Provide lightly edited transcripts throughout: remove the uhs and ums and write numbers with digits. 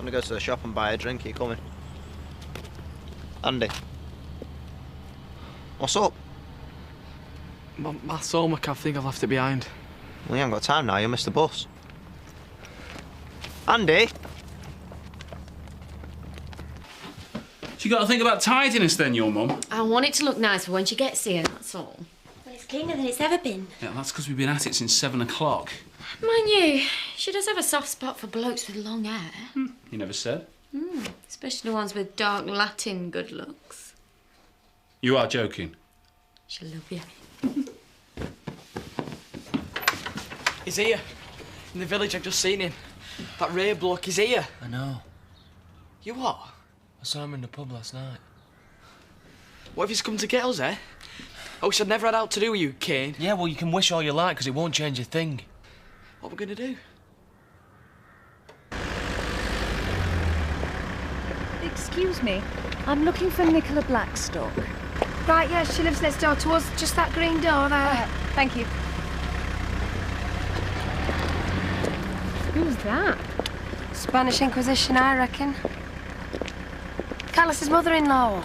going to go to the shop and buy a drink. Are you coming? Andy? What's up? My home, I think I've left it behind. Well, you haven't got time now. You missed the bus. Andy? So you got to think about tidiness then, your mum? I want it to look nice for when she gets here, that's all. Well, it's cleaner than it's ever been. Yeah, that's because we've been at it since 7 o'clock. Mind you, she does have a soft spot for blokes with long hair. You never said. Especially the ones with dark Latin good looks. You are joking. She'll love you. He's here. In the village, I've just seen him. That Ray bloke, he's here. I know. You what? I saw him in the pub last night. What if he's come to get us, eh? I wish I'd never had out to do with you, Kane. Yeah, well, you can wish all you like, because it won't change a thing. What are we going to do? Excuse me, I'm looking for Nicola Blackstock. Right, yeah, she lives next door to us, just that green door there. Thank you. Who's that? Spanish Inquisition, I reckon. Carlos's mother-in-law.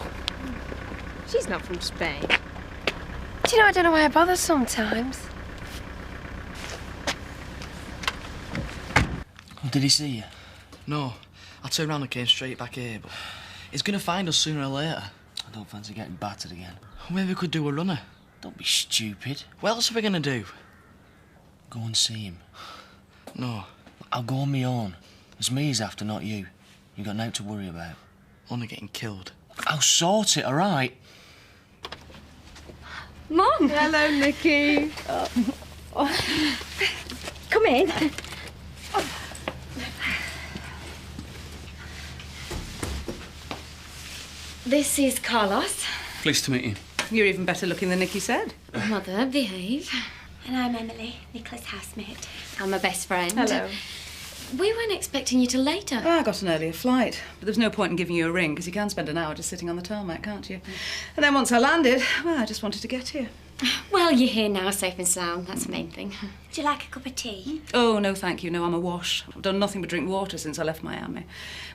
She's not from Spain. Do you know, I don't know why I bother sometimes. Oh, did he see you? No. I turned round and came straight back here, but he's going to find us sooner or later. I don't fancy getting battered again. Maybe we could do a runner. Don't be stupid. What else are we going to do? Go and see him. No. I'll go on my own. It's me he's after, not you. You got nothing to worry about. Only getting killed. I'll sort it, all right? Mum! Hello, Nicky. Come in. This is Carlos. Pleased to meet you. You're even better looking than Nicky said. Mother, behave. And I'm Emily, Nicola's housemate. I'm my best friend. Hello. We weren't expecting you till later. Oh, I got an earlier flight, but there's no point in giving you a ring because you can spend an hour just sitting on the tarmac, can't you? And then once I landed, well, I just wanted to get here. Well, you're here now, safe and sound. That's the main thing. Would you like a cup of tea? Oh, no, thank you. No, I'm awash. I've done nothing but drink water since I left Miami.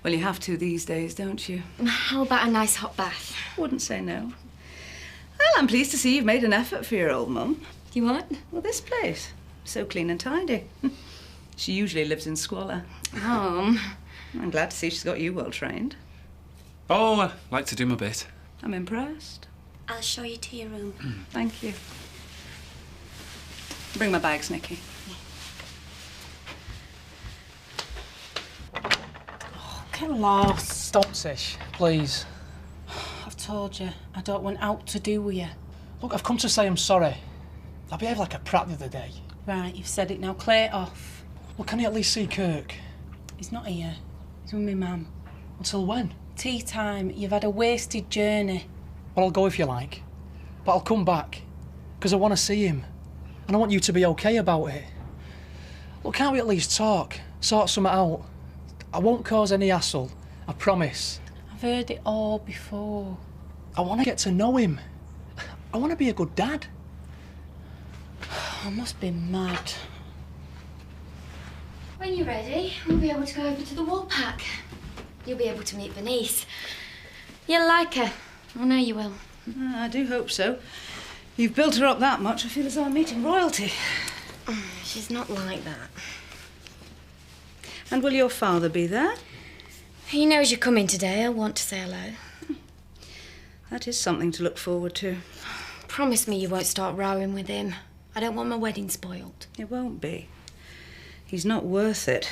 Well, you have to these days, don't you? How about a nice hot bath? Wouldn't say no. Well, I'm pleased to see you've made an effort for your old mum. You what? Well, this place, so clean and tidy. She usually lives in squalor. Oh. I'm glad to see she's got you well trained. Oh, I like to do my bit. I'm impressed. I'll show you to your room. Thank you. Bring my bags, Nicky. Get lost. Stop, Sish, please. I've told you, I don't want out to do with you. Look, I've come to say I'm sorry. I behaved like a prat the other day. Right, you've said it now. Clear it off. Well, can you at least see Kirk? He's not here. He's with me, mum. Until when? Tea time. You've had a wasted journey. Well, I'll go if you like. But I'll come back. Because I want to see him. And I want you to be okay about it. Look, can't we at least talk? Sort something out? I won't cause any hassle. I promise. I've heard it all before. I want to get to know him. I want to be a good dad. I must be mad. When you're ready, we'll be able to go over to the wall pack. You'll be able to meet Bernice. You'll like her. I know you will. I do hope so. You've built her up that much, I feel as though I'm meeting royalty. She's not like that. And will your father be there? He knows you're coming today. I'll want to say hello. That is something to look forward to. Promise me you won't start rowing with him. I don't want my wedding spoiled. It won't be. He's not worth it.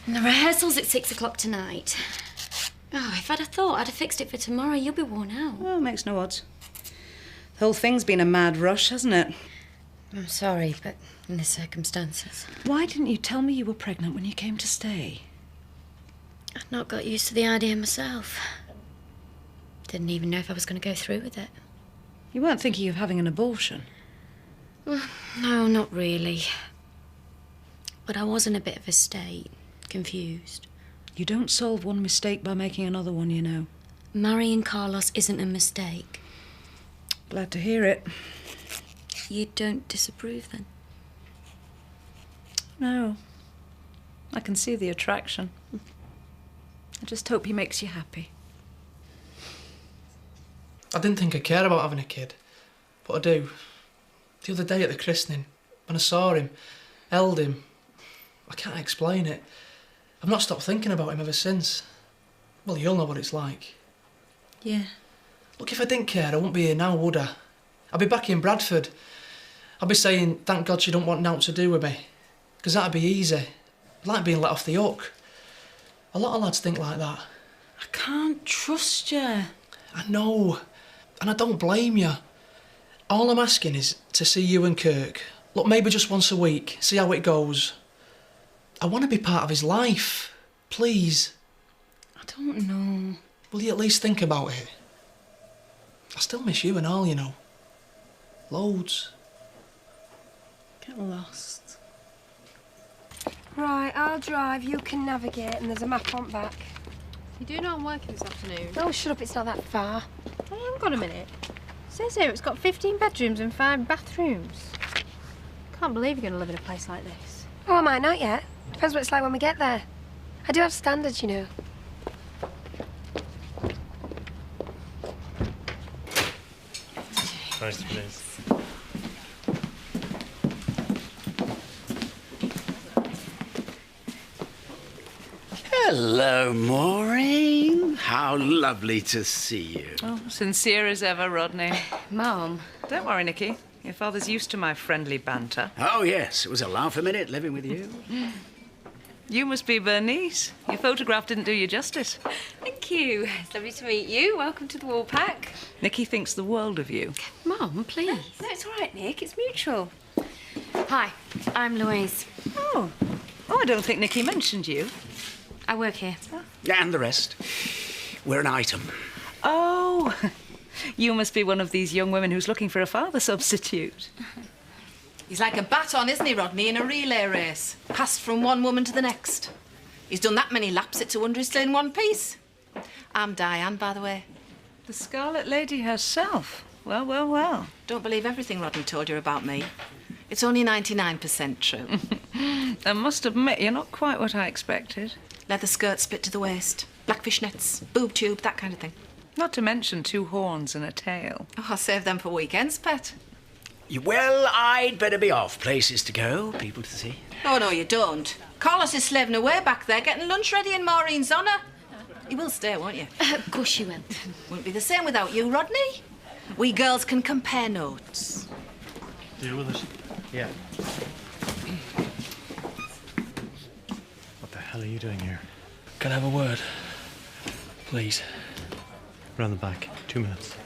And the rehearsal's at 6 o'clock tonight. Oh, if I'd have thought I'd have fixed it for tomorrow, you'll be worn out. Well, makes no odds. The whole thing's been a mad rush, hasn't it? I'm sorry, but in the circumstances. Why didn't you tell me you were pregnant when you came to stay? I'd not got used to the idea myself. Didn't even know if I was going to go through with it. You weren't thinking of having an abortion? No, not really. But I was in a bit of a state, confused. You don't solve one mistake by making another one, you know. Marrying Carlos isn't a mistake. Glad to hear it. You don't disapprove, then? No. I can see the attraction. just hope he makes you happy. I didn't think I cared about having a kid, but I do. The other day at the christening, when I saw him, held him, I can't explain it. I've not stopped thinking about him ever since. Well, you'll know what it's like. Yeah. Look, if I didn't care, I wouldn't be here now, would I? I'd be back in Bradford. I'd be saying, thank God she don't want naught to do with me. Because that'd be easy. I'd like being let off the hook. A lot of lads think like that. I can't trust you. I know. And I don't blame you. All I'm asking is to see you and Kirk. Look, maybe just once a week, see how it goes. I want to be part of his life. Please. I don't know. Will you at least think about it? I still miss you and all, you know. Loads. Get lost. Right, I'll drive, you can navigate, and there's a map on back. You do know I'm working this afternoon? Oh, shut up, it's not that far. Oh, hang on a minute. It says here it's got 15 bedrooms and 5 bathrooms. Can't believe you're going to live in a place like this. Oh, I might not yet. Depends what it's like when we get there. I do have standards, you know. Nice place. Hello, Maureen. How lovely to see you. Oh, sincere as ever, Rodney. Mum. Don't worry, Nicky. Your father's used to my friendly banter. Oh, yes. It was a laugh a minute living with you. You must be Bernice. Your photograph didn't do you justice. Thank you. It's lovely to meet you. Welcome to the Woolpack. Nicky thinks the world of you. Mum, please. No, it's all right, Nick. It's mutual. Hi, I'm Louise. Oh, I don't think Nicky mentioned you. I work here. And the rest. We're an item. Oh, you must be one of these young women who's looking for a father substitute. He's like a baton, isn't he, Rodney, in a relay race? Passed from one woman to the next. He's done that many laps, it's a wonder he's still in one piece. I'm Diane, by the way. The Scarlet Lady herself. Well, well, well. Don't believe everything Rodney told you about me. It's only 99% true. I must admit, you're not quite what I expected. Leather skirt split to the waist, black fishnets, boob tube, that kind of thing. Not to mention 2 horns and a tail. Oh, I'll save them for weekends, pet. Well, I'd better be off. Places to go, people to see. Oh, no, you don't. Carlos is slaving away back there, getting lunch ready in Maureen's honour. You will stay, won't you? Of course you will. Wouldn't be the same without you, Rodney. We girls can compare notes. Deal with it. Yeah. What the hell are you doing here? Can I have a word? Please. Round the back. 2 minutes.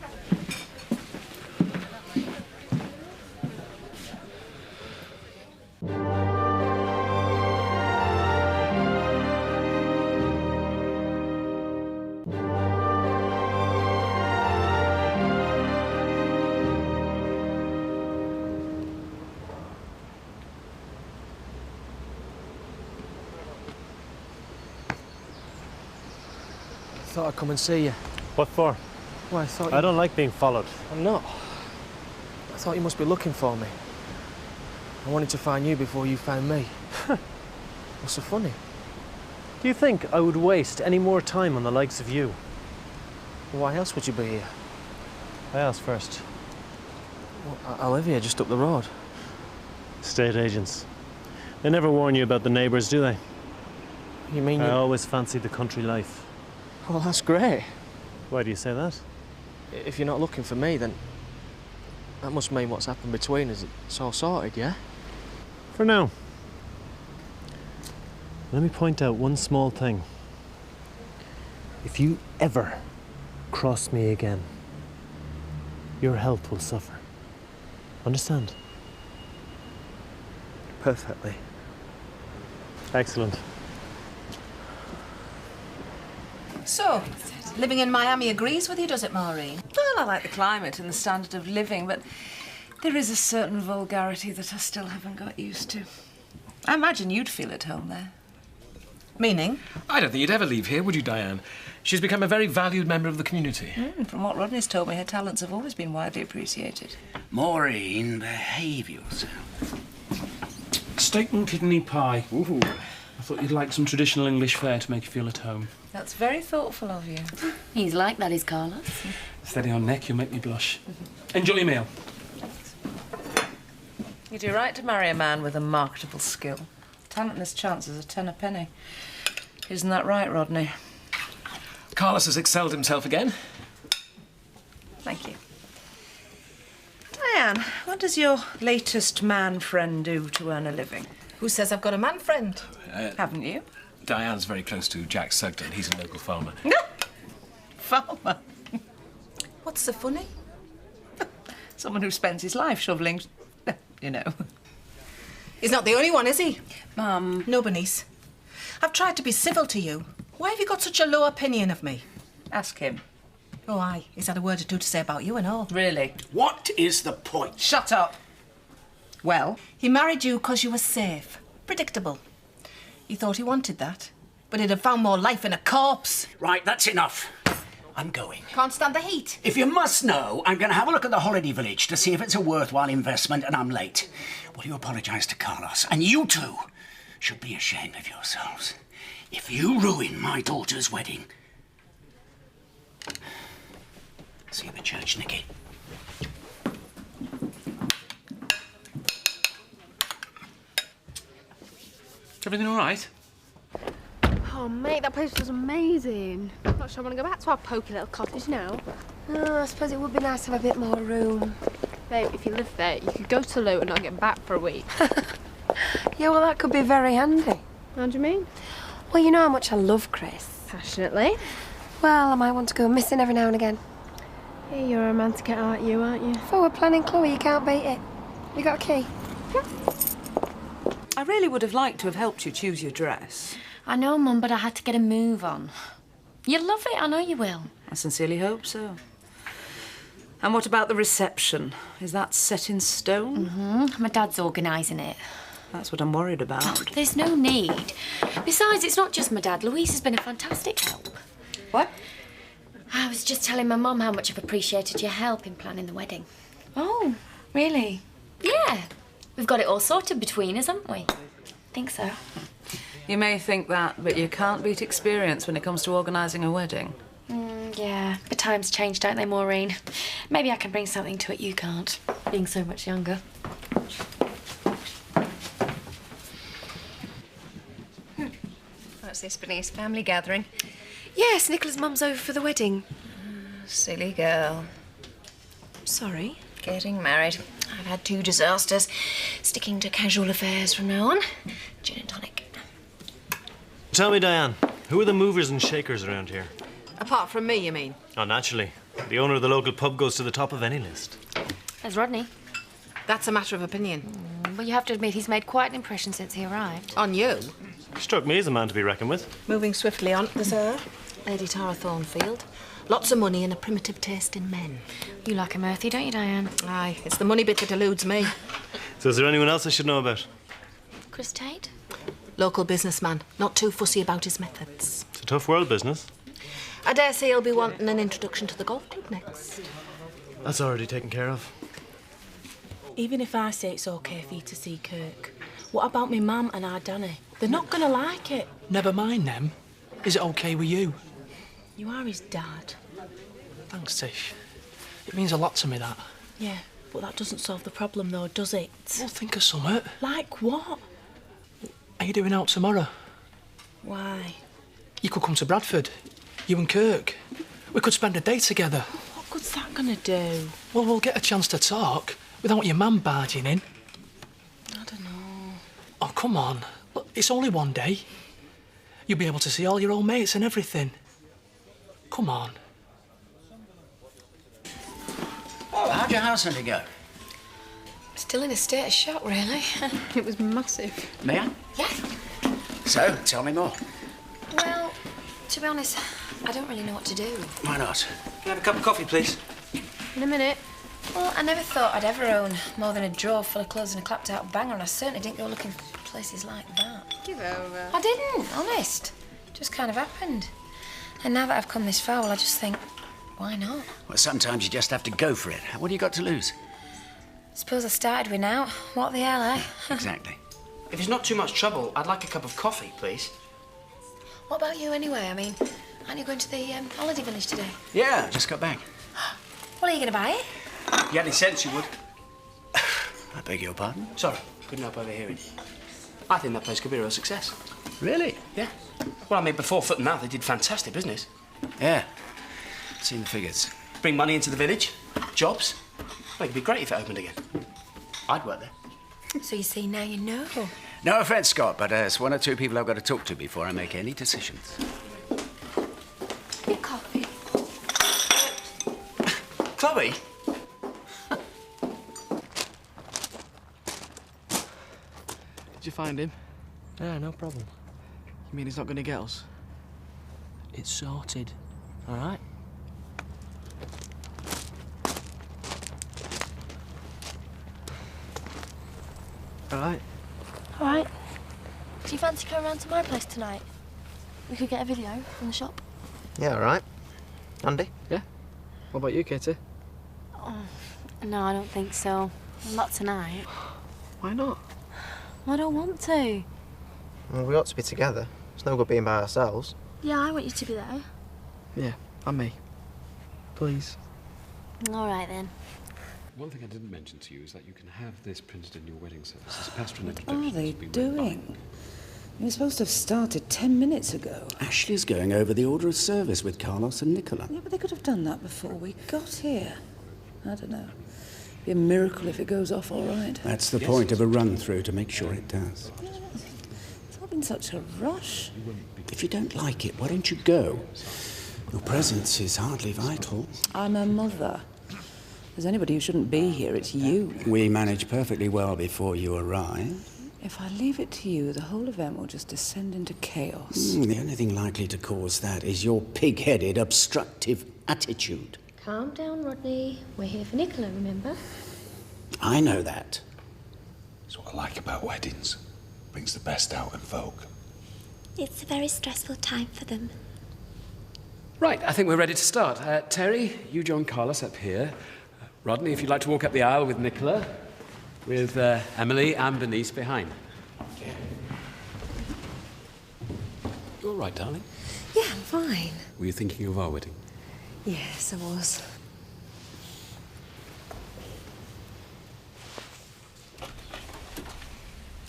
Thought I'd come and see you. What for? Well, I thought I don't like being followed. I'm not. I thought you must be looking for me. I wanted to find you before you found me. What's so funny? Do you think I would waste any more time on the likes of you? Why else would you be here? I asked first. Well, I live here just up the road. Estate agents. They never warn you about the neighbours, do they? You mean I always fancied the country life. Well, that's great. Why do you say that? If you're not looking for me, then that must mean what's happened between us, it's all sorted, yeah? For now. Let me point out one small thing. If you ever cross me again, your health will suffer. Understand? Perfectly. Excellent. So, living in Miami agrees with you, does it, Maureen? Well, I like the climate and the standard of living, but there is a certain vulgarity that I still haven't got used to. I imagine you'd feel at home there. Meaning? I don't think you'd ever leave here, would you, Diane? She's become a very valued member of the community. From what Rodney's told me, her talents have always been widely appreciated. Maureen, behave yourself. Steak and kidney pie. Ooh. I thought you'd like some traditional English fare to make you feel at home. That's very thoughtful of you. He's like that, is Carlos. Steady on, neck, you'll make me blush. Enjoy your meal. You do right to marry a man with a marketable skill. Talent and his chances are 10 a penny. Isn't that right, Rodney? Carlos has excelled himself again. Thank you. Diane, what does your latest man friend do to earn a living? Who says I've got a man friend? Haven't you? Diane's very close to Jack Sugden. He's a local farmer. No! Farmer? What's so funny? Someone who spends his life shovelling, you know. He's not the only one, is he? Mum. No, Bernice. I've tried to be civil to you. Why have you got such a low opinion of me? Ask him. Oh, aye. He's had a word or two to say about you and all. Really? What is the point? Shut up. Well? He married you because you were safe. Predictable. He thought he wanted that. But he'd have found more life in a corpse. Right, that's enough. I'm going. Can't stand the heat. If you must know, I'm going to have a look at the holiday village to see if it's a worthwhile investment, and I'm late. Will you apologise to Carlos? And you two should be ashamed of yourselves. If you ruin my daughter's wedding. See you at church, Nicky. Everything all right? Oh, mate, that place was amazing. Not sure I want to go back to our pokey little cottage now. Oh, I suppose it would be nice to have a bit more room. Babe, if you lived there, you could go to Luton and not get back for a week. Yeah, well, that could be very handy. How do you mean? Well, you know how much I love Chris. Passionately. Well, I might want to go missing every now and again. Hey, you're a romantic at heart, you, aren't you? Forward planning, Chloe, you can't beat it. You got a key? Yeah. I really would have liked to have helped you choose your dress. I know, Mum, but I had to get a move on. You'll love it, I know you will. I sincerely hope so. And what about the reception? Is that set in stone? Mm-hmm. My dad's organising it. That's what I'm worried about. Oh, there's no need. Besides, it's not just my dad. Louise has been a fantastic help. What? I was just telling my mum how much I've appreciated your help in planning the wedding. Oh, really? Yeah. We've got it all sorted between us, haven't we? Think so. You may think that, but you can't beat experience when it comes to organising a wedding. Yeah, but times change, don't they, Maureen? Maybe I can bring something to it you can't, being so much younger. What's this, Bernice? Family gathering? Yes, Nicola's mum's over for the wedding. Silly girl. Sorry. Getting married. I've had 2 disasters. Sticking to casual affairs from now on. Gin and tonic. Tell me, Diane, who are the movers and shakers around here? Apart from me, you mean? Oh, naturally. The owner of the local pub goes to the top of any list. There's Rodney. That's a matter of opinion. Well, you have to admit he's made quite an impression since he arrived. On you? Struck me as a man to be reckoned with. Moving swiftly on, there's her. Lady Tara Thornfield. Lots of money and a primitive taste in men. You like him earthy, don't you, Diane? Aye, it's the money bit that eludes me. So is there anyone else I should know about? Chris Tate? Local businessman, not too fussy about his methods. It's a tough world, business. I dare say he'll be wanting an introduction to the golf club next. That's already taken care of. Even if I say it's OK for you to see Kirk, what about me mum and our Danny? They're not going to like it. Never mind them. Is it OK with you? You are his dad. Thanks, Tish. It means a lot to me, that. Yeah, but that doesn't solve the problem, though, does it? Well, think of something. Like what? Are you doing out tomorrow? Why? You could come to Bradford. You and Kirk. We could spend a day together. What good's that going to do? Well, we'll get a chance to talk without your mum barging in. I don't know. Oh, come on. Look, it's only one day. You'll be able to see all your old mates and everything. Come on. Oh, how'd your house hunting go? Still in a state of shock, really. It was massive. May I? Yeah. So, tell me more. Well, to be honest, I don't really know what to do. Why not? Can I have a cup of coffee, please? In a minute. Well, I never thought I'd ever own more than a drawer full of clothes and a clapped-out banger, and I certainly didn't go looking for places like that. Give over. I didn't, honest. Just kind of happened. And now that I've come this far, well, I just think, why not? Well, sometimes you just have to go for it. What do you got to lose? Suppose I started with now. What the hell, eh? Exactly. If it's not too much trouble, I'd like a cup of coffee, please. What about you anyway? I mean, aren't you going to the holiday village today? Yeah, just got back. What, are you going to buy it? You had any sense, you would. I beg your pardon? Sorry, couldn't help overhearing. I think that place could be a real success. Really? Yeah. Well, I mean, before Foot and Mouth, they did fantastic business. Yeah. Seen the figures. Bring money into the village, jobs. Well, it'd be great if it opened again. I'd work there. So you see, now you know. No offence, Scott, but there's one or two people I've got to talk to before I make any decisions. Your coffee. Chloe? Did you find him? Yeah, no problem. You mean he's not going to get us? It's sorted. All right? All right. All right. Do you fancy coming round to my place tonight? We could get a video from the shop. Yeah, all right. Andy? Yeah. What about you, Katie? Oh, no, I don't think so. Not tonight. Why not? I don't want to. Well, we ought to be together. It's no good being by ourselves. Yeah, I want you to be there. Yeah, and me. Please. All right, then. One thing I didn't mention to you is that you can have this printed in your wedding service as a pastoral What introduction. are they to be read by. doing? You're supposed to have started 10 minutes ago. Ashley's going over the order of service with Carlos and Nicola. Yeah, but they could have done that before we got here. I don't know. Be a miracle if it goes off all right. That's the point of a run-through, to make sure it does. It's all been such a rush. If you don't like it, why don't you go? Your presence is hardly vital. I'm a mother. If there's anybody who shouldn't be here, it's you. We managed perfectly well before you arrived. If I leave it to you, the whole event will just descend into chaos. The only thing likely to cause that is your pig-headed, obstructive attitude. Calm down, Rodney. We're here for Nicola, remember? I know that. That's what I like about weddings. Brings the best out in folk. It's a very stressful time for them. Right, I think we're ready to start. Terry, you join Carlos up here. Rodney, if you'd like to walk up the aisle with Nicola, with Emily and Bernice behind. You all right, darling? Yeah, I'm fine. Were you thinking of our wedding? Yes, I was.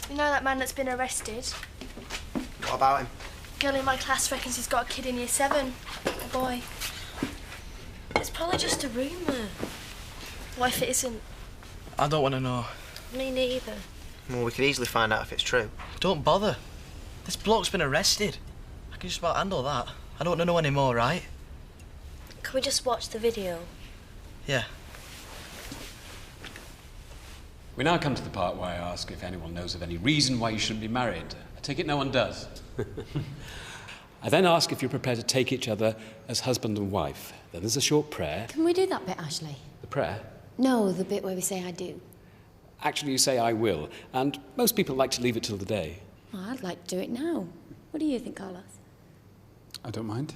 You know that man that's been arrested? What about him? Girl in my class reckons he's got a kid in year 7. A boy. It's probably just a rumour. What if it isn't? I don't want to know. Me neither. Well, we could easily find out if it's true. Don't bother. This bloke's been arrested. I can just about handle that. I don't want to know anymore, right? Can we just watch the video? Yeah. We now come to the part where I ask if anyone knows of any reason why you shouldn't be married. I take it no one does. I then ask if you're prepared to take each other as husband and wife. Then there's a short prayer. Can we do that bit, Ashley? The prayer? No, the bit where we say I do. Actually, you say I will, and most people like to leave it till the day. Well, I'd like to do it now. What do you think, Carlos? I don't mind.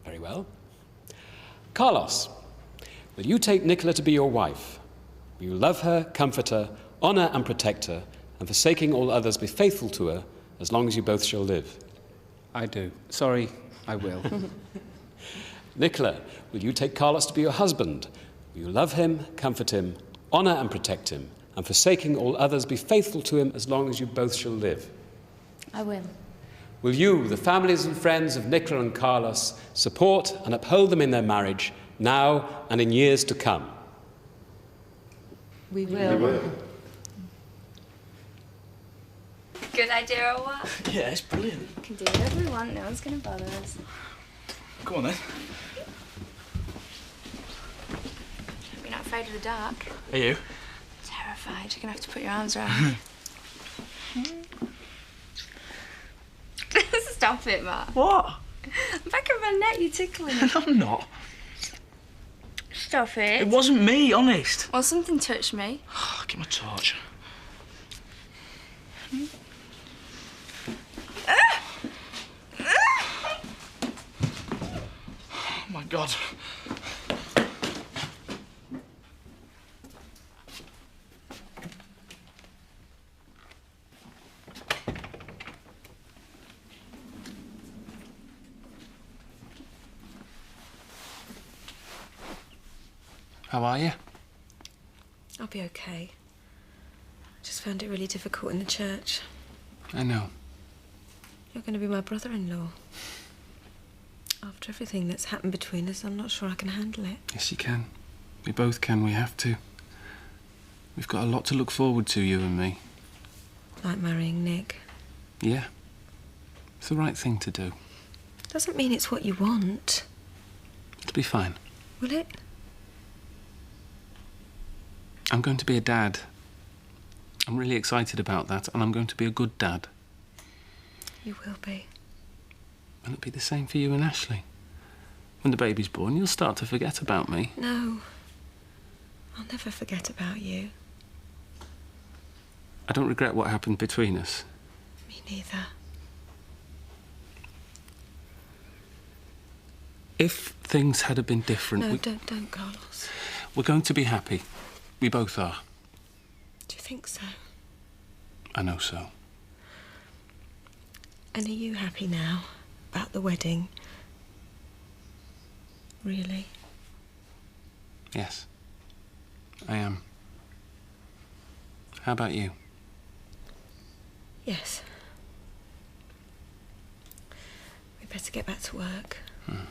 Very well. Carlos, will you take Nicola to be your wife? Will you love her, comfort her, honour and protect her, and forsaking all others be faithful to her, as long as you both shall live? I do. Sorry, I will. Nicola, will you take Carlos to be your husband? Will you love him, comfort him, honour and protect him, and forsaking all others be faithful to him, as long as you both shall live? I will. Will you, the families and friends of Nicola and Carlos, support and uphold them in their marriage, now and in years to come? We will. We will. Good idea or what? Yeah, it's brilliant. We can do whatever we want. No one's going to bother us. Come on, then. You're not afraid of the dark? Are you? Terrified. You're going to have to put your arms around me. Stop it, Matt. What? Back of my neck, you're tickling it. I'm not. Stop it. It wasn't me, honest. Well, something touched me. Give me a torch. Oh, my God. How are you? I'll be okay. I just found it really difficult in the church. I know. You're going to be my brother-in-law. After everything that's happened between us, I'm not sure I can handle it. Yes, you can. We both can. We have to. We've got a lot to look forward to, you and me. Like marrying Nick. Yeah. It's the right thing to do. Doesn't mean it's what you want. It'll be fine. Will it? I'm going to be a dad. I'm really excited about that, and I'm going to be a good dad. You will be. And it'll be the same for you and Ashley. When the baby's born, you'll start to forget about me. No. I'll never forget about you. I don't regret what happened between us. Me neither. If things had been different... No, don't, Carlos. We're going to be happy. We both are. Do you think so? I know so. And are you happy now about the wedding? Really? Yes. I am. How about you? Yes. We'd better get back to work. Hmm.